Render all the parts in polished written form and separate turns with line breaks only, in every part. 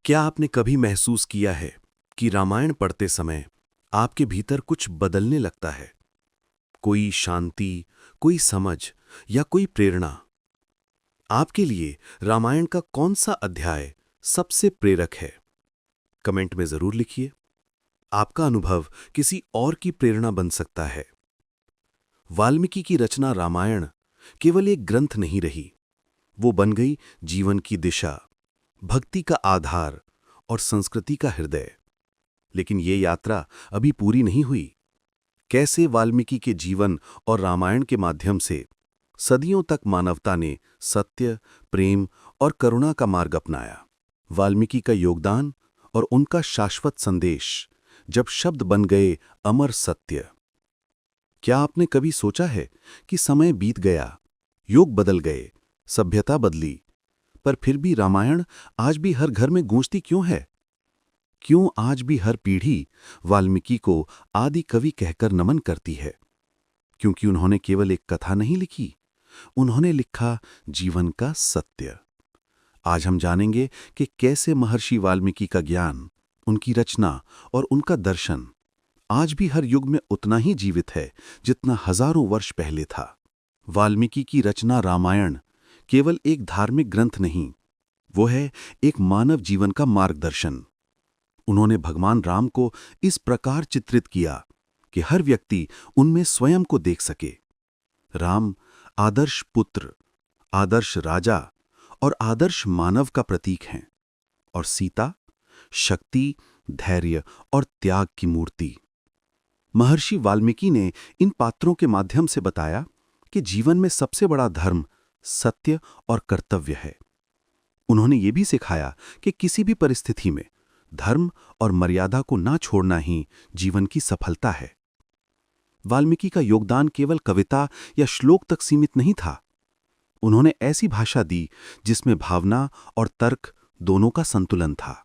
क्या आपने कभी महसूस किया है कि रामायण पढ़ते समय आपके भीतर कुछ बदलने लगता है? कोई शांति, कोई समझ या कोई प्रेरणा? आपके लिए रामायण का कौन सा अध्याय सबसे प्रेरक है? कमेंट में जरूर लिखिए। आपका अनुभव किसी और की प्रेरणा बन सकता है। वाल्मीकि की रचना रामायण केवल एक ग्रंथ नहीं रही, वो बन गई जीवन की दिशा, भक्ति का आधार और संस्कृति का हृदय। लेकिन ये यात्रा अभी पूरी नहीं हुई। कैसे वाल्मीकि के जीवन और रामायण के माध्यम से सदियों तक मानवता ने सत्य, प्रेम और करुणा का मार्ग अपनाया। वाल्मीकि का योगदान और उनका शाश्वत संदेश जब शब्द बन गए अमर सत्य। क्या आपने कभी सोचा है कि समय बीत गया, युग बदल गए, सभ्यता बदली, पर फिर भी रामायण आज भी हर घर में गूंजती क्यों है? क्यों आज भी हर पीढ़ी वाल्मीकि को आदि कवि कहकर नमन करती है? क्योंकि उन्होंने केवल एक कथा नहीं लिखी, उन्होंने लिखा जीवन का सत्य। आज हम जानेंगे कि कैसे महर्षि वाल्मीकि का ज्ञान, उनकी रचना और उनका दर्शन आज भी हर युग में उतना ही जीवित है जितना हजारों वर्ष पहले था। वाल्मीकि की रचना रामायण केवल एक धार्मिक ग्रंथ नहीं, वो है एक मानव जीवन का मार्गदर्शन। उन्होंने भगवान राम को इस प्रकार चित्रित किया कि हर व्यक्ति उनमें स्वयं को देख सके। राम आदर्श पुत्र, आदर्श राजा और आदर्श मानव का प्रतीक हैं, और सीता शक्ति, धैर्य और त्याग की मूर्ति। महर्षि वाल्मीकि ने इन पात्रों के माध्यम से बताया कि जीवन में सबसे बड़ा धर्म सत्य और कर्तव्य है। उन्होंने ये भी सिखाया कि किसी भी परिस्थिति में धर्म और मर्यादा को ना छोड़ना ही जीवन की सफलता है। वाल्मीकि का योगदान केवल कविता या श्लोक तक सीमित नहीं था। उन्होंने ऐसी भाषा दी जिसमें भावना और तर्क दोनों का संतुलन था।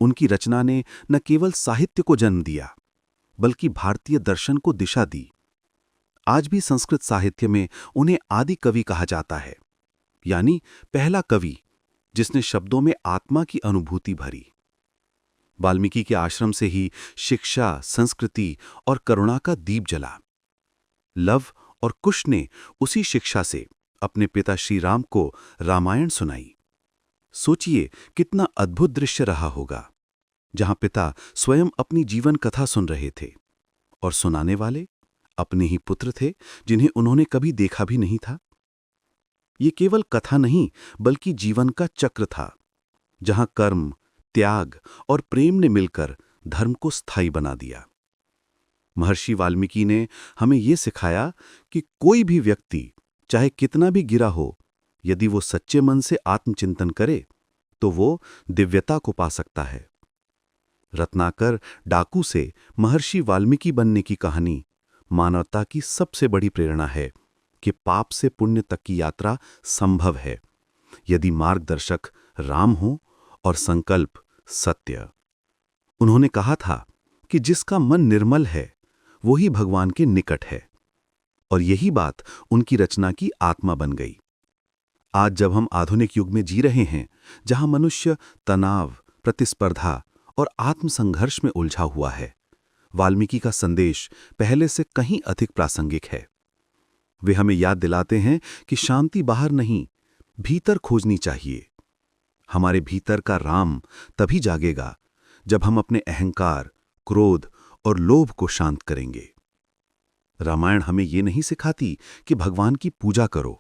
उनकी रचना ने न केवल साहित्य को जन्म दिया, बल्कि भारतीय दर्शन को दिशा दी। आज भी संस्कृत साहित्य में उन्हें आदि कवि कहा जाता है, यानी पहला कवि जिसने शब्दों में आत्मा की अनुभूति भरी। वाल्मीकि के आश्रम से ही शिक्षा, संस्कृति और करुणा का दीप जला। लव और कुश ने उसी शिक्षा से अपने पिता श्री राम को रामायण सुनाई। सोचिए कितना अद्भुत दृश्य रहा होगा, जहां पिता स्वयं अपनी जीवन कथा सुन रहे थे और सुनाने वाले अपने ही पुत्र थे जिन्हें उन्होंने कभी देखा भी नहीं था। ये केवल कथा नहीं, बल्कि जीवन का चक्र था, जहां कर्म, त्याग और प्रेम ने मिलकर धर्म को स्थायी बना दिया। महर्षि वाल्मीकि ने हमें यह सिखाया कि कोई भी व्यक्ति चाहे कितना भी गिरा हो, यदि वो सच्चे मन से आत्मचिंतन करे तो वो दिव्यता को पा सकता है। रत्नाकर डाकू से महर्षि वाल्मीकि बनने की कहानी मानवता की सबसे बड़ी प्रेरणा है कि पाप से पुण्य तक की यात्रा संभव है, यदि मार्गदर्शक राम हो और संकल्प सत्य। उन्होंने कहा था कि जिसका मन निर्मल है वो ही भगवान के निकट है, और यही बात उनकी रचना की आत्मा बन गई। आज जब हम आधुनिक युग में जी रहे हैं, जहां मनुष्य तनाव, प्रतिस्पर्धा और आत्मसंघर्ष में उलझा हुआ है, वाल्मीकि का संदेश पहले से कहीं अधिक प्रासंगिक है। वे हमें याद दिलाते हैं कि शांति बाहर नहीं, भीतर खोजनी चाहिए। हमारे भीतर का राम तभी जागेगा जब हम अपने अहंकार, क्रोध और लोभ को शांत करेंगे। रामायण हमें यह नहीं सिखाती कि भगवान की पूजा करो,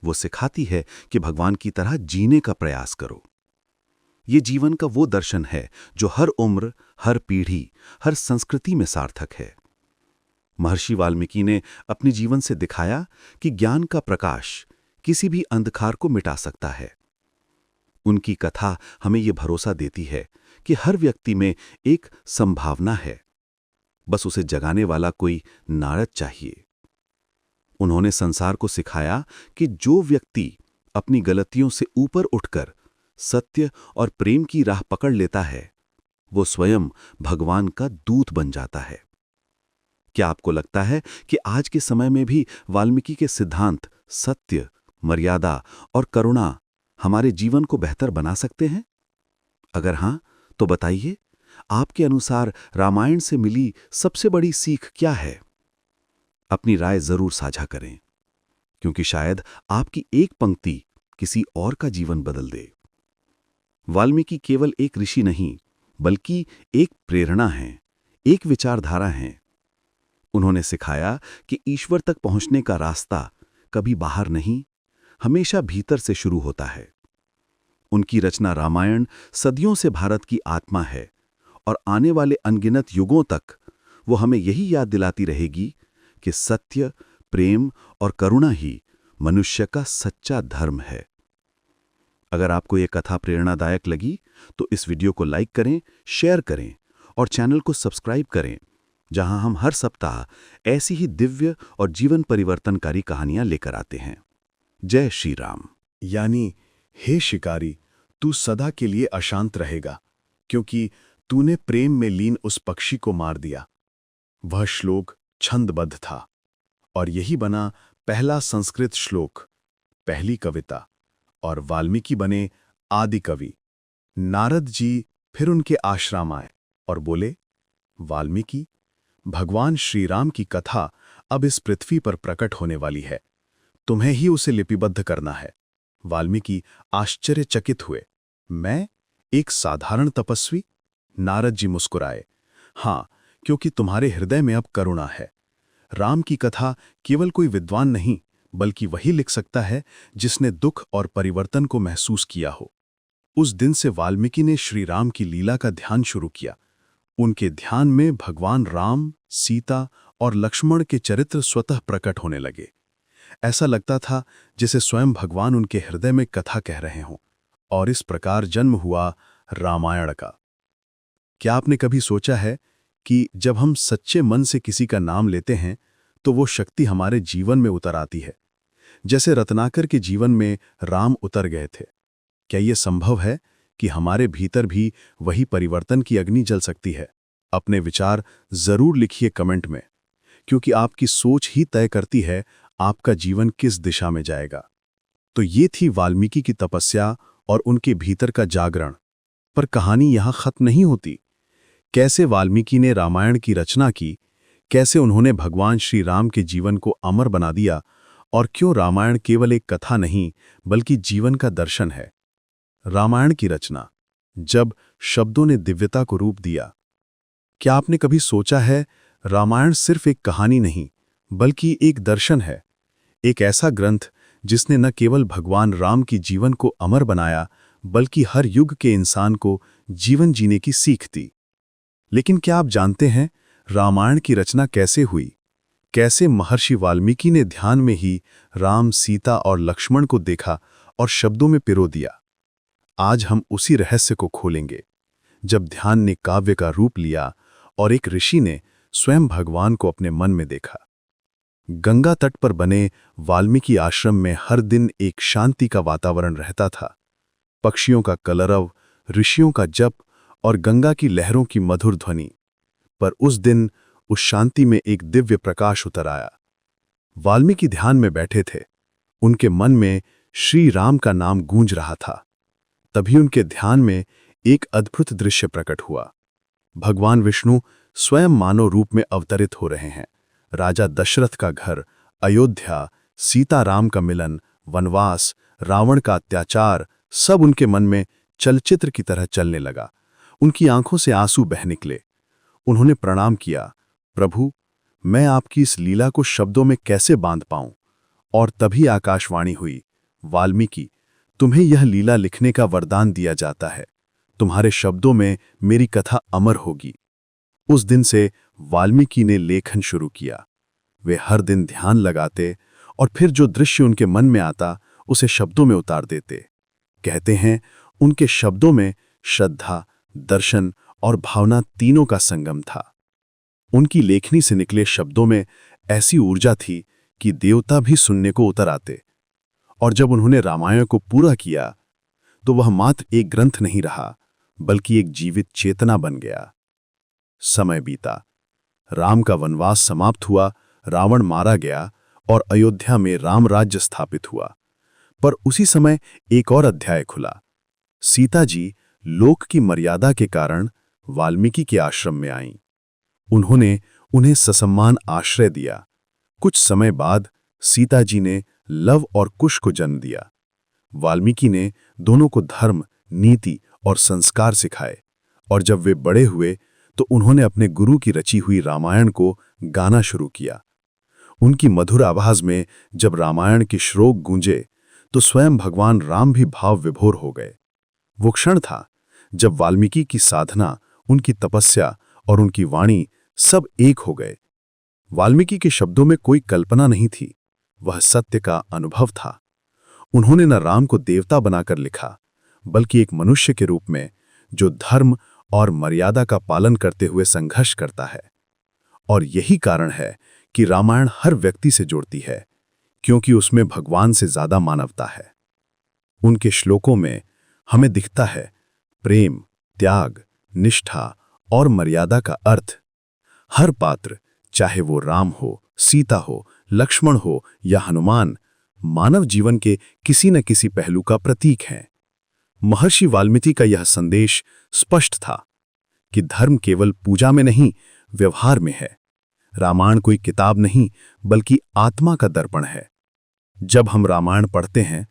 वो सिखाती है कि भगवान की तरह जीने का प्रयास करो। ये जीवन का वो दर्शन है जो हर उम्र, हर पीढ़ी, हर संस्कृति में सार्थक है। महर्षि वाल्मीकि ने अपने जीवन से दिखाया कि ज्ञान का प्रकाश किसी भी अंधकार को मिटा सकता है। उनकी कथा हमें यह भरोसा देती है कि हर व्यक्ति में एक संभावना है, बस उसे जगाने वाला कोई नारद चाहिए। उन्होंने संसार को सिखाया कि जो व्यक्ति अपनी गलतियों से ऊपर उठकर सत्य और प्रेम की राह पकड़ लेता है, वो स्वयं भगवान का दूत बन जाता है। क्या आपको लगता है कि आज के समय में भी वाल्मीकि के सिद्धांत सत्य, मर्यादा और करुणा हमारे जीवन को बेहतर बना सकते हैं? अगर हाँ, तो बताइए, आपके अनुसार रामायण से मिली सबसे बड़ी सीख क्या है? अपनी राय जरूर साझा करें, क्योंकि शायद आपकी एक पंक्ति किसी और का जीवन बदल दे। वाल्मीकि केवल एक ऋषि नहीं, बल्कि एक प्रेरणा हैं, एक विचारधारा हैं। उन्होंने सिखाया कि ईश्वर तक पहुंचने का रास्ता कभी बाहर नहीं, हमेशा भीतर से शुरू होता है। उनकी रचना रामायण सदियों से भारत की आत्मा है और आने वाले अनगिनत युगों तक वो हमें यही याद दिलाती रहेगी कि सत्य, प्रेम और करुणा ही मनुष्य का सच्चा धर्म है। अगर आपको ये कथा प्रेरणादायक लगी तो इस वीडियो को लाइक करें, शेयर करें और चैनल को सब्सक्राइब करें, जहां हम हर सप्ताह ऐसी ही दिव्य और जीवन परिवर्तनकारी कहानियां लेकर आते हैं। जय श्री राम।
यानी, हे शिकारी, तू सदा के लिए अशांत रहेगा, क्योंकि तूने प्रेम में लीन उस पक्षी को मार दिया। वह श्लोक छंदबद्ध था और यही बना पहला संस्कृत श्लोक, पहली कविता, और वाल्मीकि बने आदि कवि। नारद जी फिर उनके आश्रम आए और बोले, वाल्मीकि, भगवान श्री राम की कथा अब इस पृथ्वी पर प्रकट होने वाली है, तुम्हें ही उसे लिपिबद्ध करना है। वाल्मीकि आश्चर्यचकित हुए, मैं, एक साधारण तपस्वी? नारद जी मुस्कुराए, हाँ, क्योंकि तुम्हारे हृदय में अब करुणा है। राम की कथा केवल कोई विद्वान नहीं, बल्कि वही लिख सकता है जिसने दुख और परिवर्तन को महसूस किया हो। उस दिन से वाल्मीकि ने श्री राम की लीला का ध्यान शुरू किया। उनके ध्यान में भगवान राम, सीता और लक्ष्मण के चरित्र स्वतः प्रकट होने लगे। ऐसा लगता था जैसे स्वयं भगवान उनके हृदय में कथा कह रहे हों, और इस प्रकार जन्म हुआ रामायण का। क्या आपने कभी सोचा है कि जब हम सच्चे मन से किसी का नाम लेते हैं तो वो शक्ति हमारे जीवन में उतर आती है, जैसे रत्नाकर के जीवन में राम उतर गए थे? क्या ये संभव है कि हमारे भीतर भी वही परिवर्तन की अग्नि जल सकती है? अपने विचार जरूर लिखिए कमेंट में, क्योंकि आपकी सोच ही तय करती है आपका जीवन किस दिशा में जाएगा। तो ये थी वाल्मीकि की तपस्या और उनके भीतर का जागरण। पर कहानी यहां खत्म नहीं होती। कैसे वाल्मीकि ने रामायण की रचना की, कैसे उन्होंने भगवान श्री राम के जीवन को अमर बना दिया, और क्यों रामायण केवल एक कथा नहीं बल्कि जीवन का दर्शन है। रामायण की रचना, जब शब्दों ने दिव्यता को रूप दिया। क्या आपने कभी सोचा है, रामायण सिर्फ एक कहानी नहीं बल्कि एक दर्शन है, एक ऐसा ग्रंथ जिसने न केवल भगवान राम की जीवन को अमर बनाया बल्कि हर युग के इंसान को जीवन जीने की सीख दी। लेकिन क्या आप जानते हैं रामायण की रचना कैसे हुई? कैसे महर्षि वाल्मीकि ने ध्यान में ही राम, सीता और लक्ष्मण को देखा और शब्दों में पिरो दिया? आज हम उसी रहस्य को खोलेंगे, जब ध्यान ने काव्य का रूप लिया और एक ऋषि ने स्वयं भगवान को अपने मन में देखा। गंगा तट पर बने वाल्मीकि आश्रम में हर दिन एक शांति का वातावरण रहता था। पक्षियों का कलरव, ऋषियों का जप और गंगा की लहरों की मधुर ध्वनि। पर उस दिन उस शांति में एक दिव्य प्रकाश उतर आया। वाल्मीकि ध्यान में बैठे थे, उनके मन में श्री राम का नाम गूंज रहा था। तभी उनके ध्यान में एक अद्भुत दृश्य प्रकट हुआ। भगवान विष्णु स्वयं मानव रूप में अवतरित हो रहे हैं। राजा दशरथ का घर, अयोध्या, सीता राम का मिलन, वनवास, रावण का अत्याचार, सब उनके मन में चलचित्र की तरह चलने लगा। उनकी आंखों से आंसू बह निकले। उन्होंने प्रणाम किया, प्रभु, मैं आपकी इस लीला को शब्दों में कैसे बांध पाऊं? और तभी आकाशवाणी हुई, वाल्मीकि, तुम्हें यह लीला लिखने का वरदान दिया जाता है। तुम्हारे शब्दों में मेरी कथा अमर होगी। उस दिन से वाल्मीकि ने लेखन शुरू किया। वे हर दिन ध्यान लगाते और फिर जो दृश्य उनके मन में आता उसे शब्दों में उतार देते। कहते हैं, उनके शब्दों में श्रद्धा, दर्शन और भावना तीनों का संगम था। उनकी लेखनी से निकले शब्दों में ऐसी ऊर्जा थी कि देवता भी सुनने को उतर आते। और जब उन्होंने रामायण को पूरा किया तो वह मात्र एक ग्रंथ नहीं रहा, बल्कि एक जीवित चेतना बन गया। समय बीता, राम का वनवास समाप्त हुआ, रावण मारा गया और अयोध्या में राम राज्य स्थापित हुआ। पर उसी समय एक और अध्याय खुला। सीता जी लोक की मर्यादा के कारण वाल्मीकि के आश्रम में आईं। उन्होंने उन्हें ससम्मान आश्रय दिया। कुछ समय बाद सीता जी ने लव और कुश को जन्म दिया। वाल्मीकि ने दोनों को धर्म, नीति और संस्कार सिखाए, और जब वे बड़े हुए तो उन्होंने अपने गुरु की रची हुई रामायण को गाना शुरू किया। उनकी मधुर आवाज में जब रामायण के श्लोक गूंजे तो स्वयं भगवान राम भी भाव विभोर हो गए। वो क्षण था जब वाल्मीकि की साधना, उनकी तपस्या और उनकी वाणी सब एक हो गए। वाल्मीकि के शब्दों में कोई कल्पना नहीं थी, वह सत्य का अनुभव था। उन्होंने न राम को देवता बनाकर लिखा, बल्कि एक मनुष्य के रूप में जो धर्म और मर्यादा का पालन करते हुए संघर्ष करता है। और यही कारण है कि रामायण हर व्यक्ति से जुड़ती है, क्योंकि उसमें भगवान से ज्यादा मानवता है। उनके श्लोकों में हमें दिखता है प्रेम, त्याग, निष्ठा और मर्यादा का अर्थ। हर पात्र, चाहे वो राम हो, सीता हो, लक्ष्मण हो या हनुमान, मानव जीवन के किसी न किसी पहलू का प्रतीक है। महर्षि वाल्मीकि का यह संदेश स्पष्ट था कि धर्म केवल पूजा में नहीं, व्यवहार में है। रामायण कोई किताब नहीं, बल्कि आत्मा का दर्पण है। जब हम रामायण पढ़ते हैं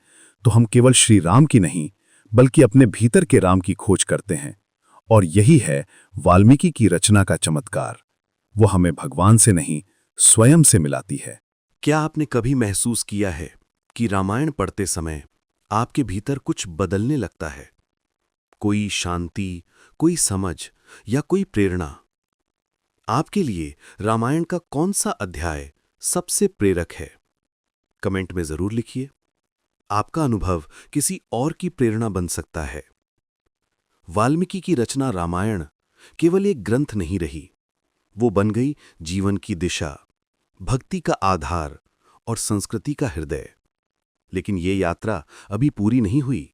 तो हम केवल श्री राम की नहीं, बल्कि अपने भीतर के राम की खोज करते हैं। और यही है वाल्मीकि की रचना का चमत्कार। वो हमें भगवान से नहीं, स्वयं से मिलाती है।
क्या आपने कभी महसूस किया है कि रामायण पढ़ते समय आपके भीतर कुछ बदलने लगता है? कोई शांति, कोई समझ या कोई प्रेरणा? आपके लिए रामायण का कौन सा अध्याय सबसे प्रेरक है? कमेंट में जरूर लिखिए। आपका अनुभव किसी और की प्रेरणा बन सकता है। वाल्मीकि की रचना रामायण केवल एक ग्रंथ नहीं रही, वो बन गई जीवन की दिशा, भक्ति का आधार और संस्कृति का हृदय। लेकिन ये यात्रा अभी पूरी नहीं हुई।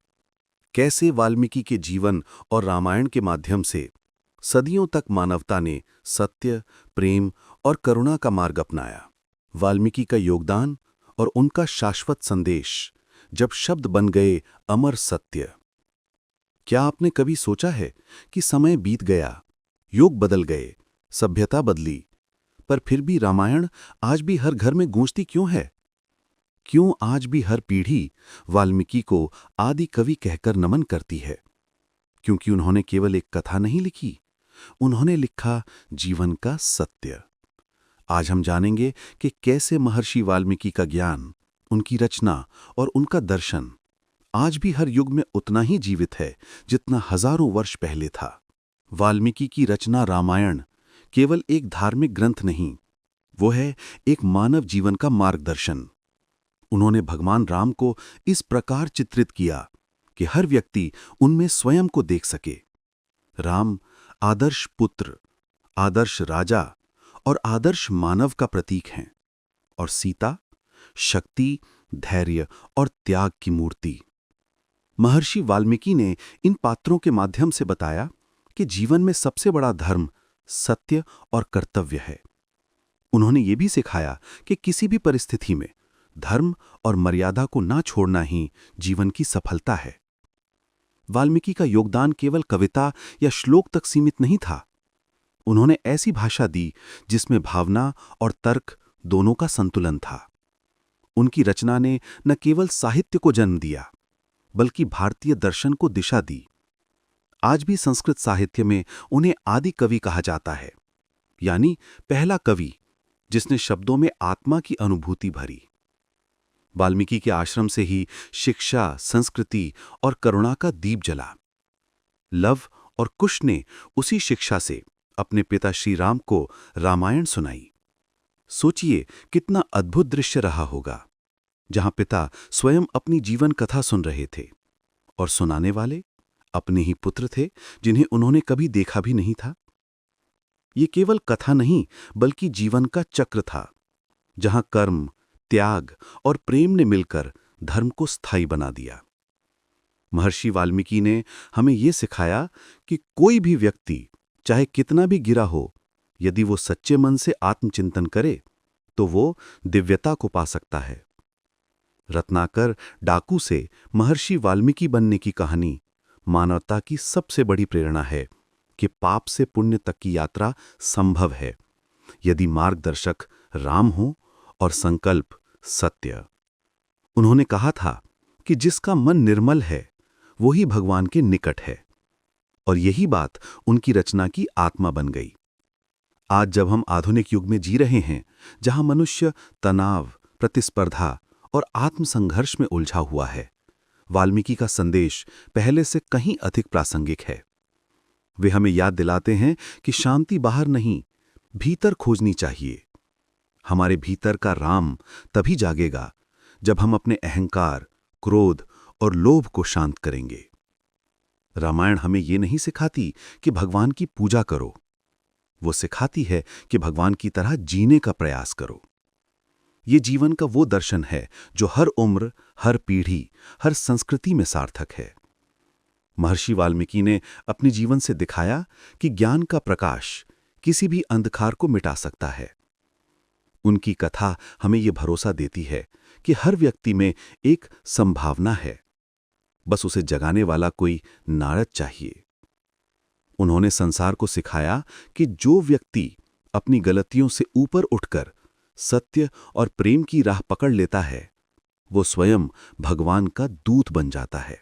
कैसे वाल्मीकि के जीवन और रामायण के माध्यम से सदियों तक मानवता ने सत्य, प्रेम और करुणा का मार्ग अपनाया। वाल्मीकि का योगदान और उनका शाश्वत संदेश जब शब्द बन गए अमर सत्य। क्या आपने कभी सोचा है कि समय बीत गया, युग बदल गए, सभ्यता बदली, पर फिर भी रामायण आज भी हर घर में गूंजती क्यों है? क्यों आज भी हर पीढ़ी वाल्मीकि को आदि कवि कहकर नमन करती है? क्योंकि उन्होंने केवल एक कथा नहीं लिखी, उन्होंने लिखा जीवन का सत्य। आज हम जानेंगे कि कैसे महर्षि वाल्मीकि का ज्ञान, उनकी रचना और उनका दर्शन आज भी हर युग में उतना ही जीवित है जितना हजारों वर्ष पहले था। वाल्मीकि की रचना रामायण केवल एक धार्मिक ग्रंथ नहीं, वो है एक मानव जीवन का मार्गदर्शन। उन्होंने भगवान राम को इस प्रकार चित्रित किया कि हर व्यक्ति उनमें स्वयं को देख सके। राम आदर्श पुत्र, आदर्श राजा और आदर्श मानव का प्रतीक हैं, और सीता शक्ति, धैर्य और त्याग की मूर्ति। महर्षि वाल्मीकि ने इन पात्रों के माध्यम से बताया कि जीवन में सबसे बड़ा धर्म सत्य और कर्तव्य है। उन्होंने ये भी सिखाया कि किसी भी परिस्थिति में धर्म और मर्यादा को ना छोड़ना ही जीवन की सफलता है। वाल्मीकि का योगदान केवल कविता या श्लोक तक सीमित नहीं था। उन्होंने ऐसी भाषा दी जिसमें भावना और तर्क दोनों का संतुलन था। उनकी रचना ने न केवल साहित्य को जन्म दिया, बल्कि भारतीय दर्शन को दिशा दी। आज भी संस्कृत साहित्य में उन्हें आदि कवि कहा जाता है, यानी पहला कवि जिसने शब्दों में आत्मा की अनुभूति भरी। वाल्मीकि के आश्रम से ही शिक्षा, संस्कृति और करुणा का दीप जला। लव और कुश ने उसी शिक्षा से अपने पिता श्री राम को रामायण सुनाई। सोचिए कितना अद्भुत दृश्य रहा होगा, जहां पिता स्वयं अपनी जीवन कथा सुन रहे थे और सुनाने वाले अपने ही पुत्र थे जिन्हें उन्होंने कभी देखा भी नहीं था। ये केवल कथा नहीं, बल्कि जीवन का चक्र था, जहां कर्म, त्याग और प्रेम ने मिलकर धर्म को स्थायी बना दिया। महर्षि वाल्मीकि ने हमें यह सिखाया कि कोई भी व्यक्ति चाहे कितना भी गिरा हो, यदि वो सच्चे मन से आत्मचिंतन करे तो वो दिव्यता को पा सकता है। रत्नाकर डाकू से महर्षि वाल्मीकि बनने की कहानी मानवता की सबसे बड़ी प्रेरणा है कि पाप से पुण्य तक की यात्रा संभव है यदि मार्गदर्शक राम हो और संकल्प सत्य। उन्होंने कहा था कि जिसका मन निर्मल है वो ही भगवान के निकट है, और यही बात उनकी रचना की आत्मा बन गई। आज जब हम आधुनिक युग में जी रहे हैं, जहां मनुष्य तनाव, प्रतिस्पर्धा और आत्मसंघर्ष में उलझा हुआ है, वाल्मीकि का संदेश पहले से कहीं अधिक प्रासंगिक है। वे हमें याद दिलाते हैं कि शांति बाहर नहीं, भीतर खोजनी चाहिए। हमारे भीतर का राम तभी जागेगा जब हम अपने अहंकार, क्रोध और लोभ को शांत करेंगे। रामायण हमें ये नहीं सिखाती कि भगवान की पूजा करो, वो सिखाती है कि भगवान की तरह जीने का प्रयास करो। ये जीवन का वो दर्शन है जो हर उम्र, हर पीढ़ी, हर संस्कृति में सार्थक है। महर्षि वाल्मीकि ने अपने जीवन से दिखाया कि ज्ञान का प्रकाश किसी भी अंधकार को मिटा सकता है। उनकी कथा हमें ये भरोसा देती है कि हर व्यक्ति में एक संभावना है, बस उसे जगाने वाला कोई नारद चाहिए। उन्होंने संसार को सिखाया कि जो व्यक्ति अपनी गलतियों से ऊपर उठकर सत्य और प्रेम की राह पकड़ लेता है, वो स्वयं भगवान का दूत बन जाता है।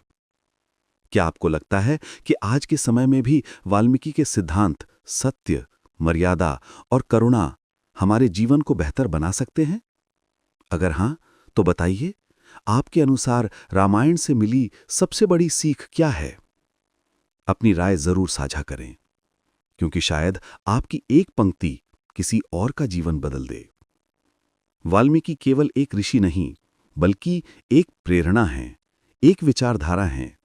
क्या आपको लगता है कि आज के समय में भी वाल्मीकि के सिद्धांत सत्य, मर्यादा और करुणा हमारे जीवन को बेहतर बना सकते हैं? अगर हां, तो बताइए, आपके अनुसार रामायण से मिली सबसे बड़ी सीख क्या है? अपनी राय जरूर साझा करें, क्योंकि शायद आपकी एक पंक्ति किसी और का जीवन बदल दे। वाल्मीकि केवल एक ऋषि नहीं, बल्कि एक प्रेरणा है, एक विचारधारा है।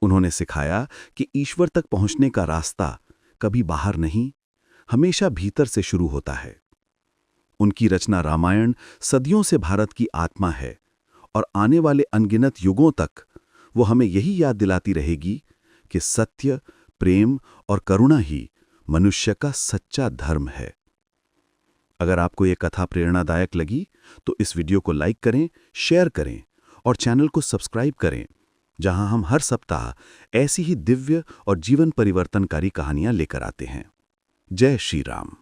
उन्होंने सिखाया कि ईश्वर तक पहुंचने का रास्ता कभी बाहर नहीं, हमेशा भीतर से शुरू होता है। उनकी रचना रामायण सदियों से भारत की आत्मा है, और आने वाले अनगिनत युगों तक वो हमें यही याद दिलाती रहेगी कि सत्य, प्रेम और करुणा ही मनुष्य का सच्चा धर्म है। अगर आपको ये कथा प्रेरणादायक लगी तो इस वीडियो को लाइक करें, शेयर करें और चैनल को सब्सक्राइब करें, जहां हम हर सप्ताह ऐसी ही दिव्य और जीवन परिवर्तनकारी कहानियां लेकर आते हैं। जय श्री राम।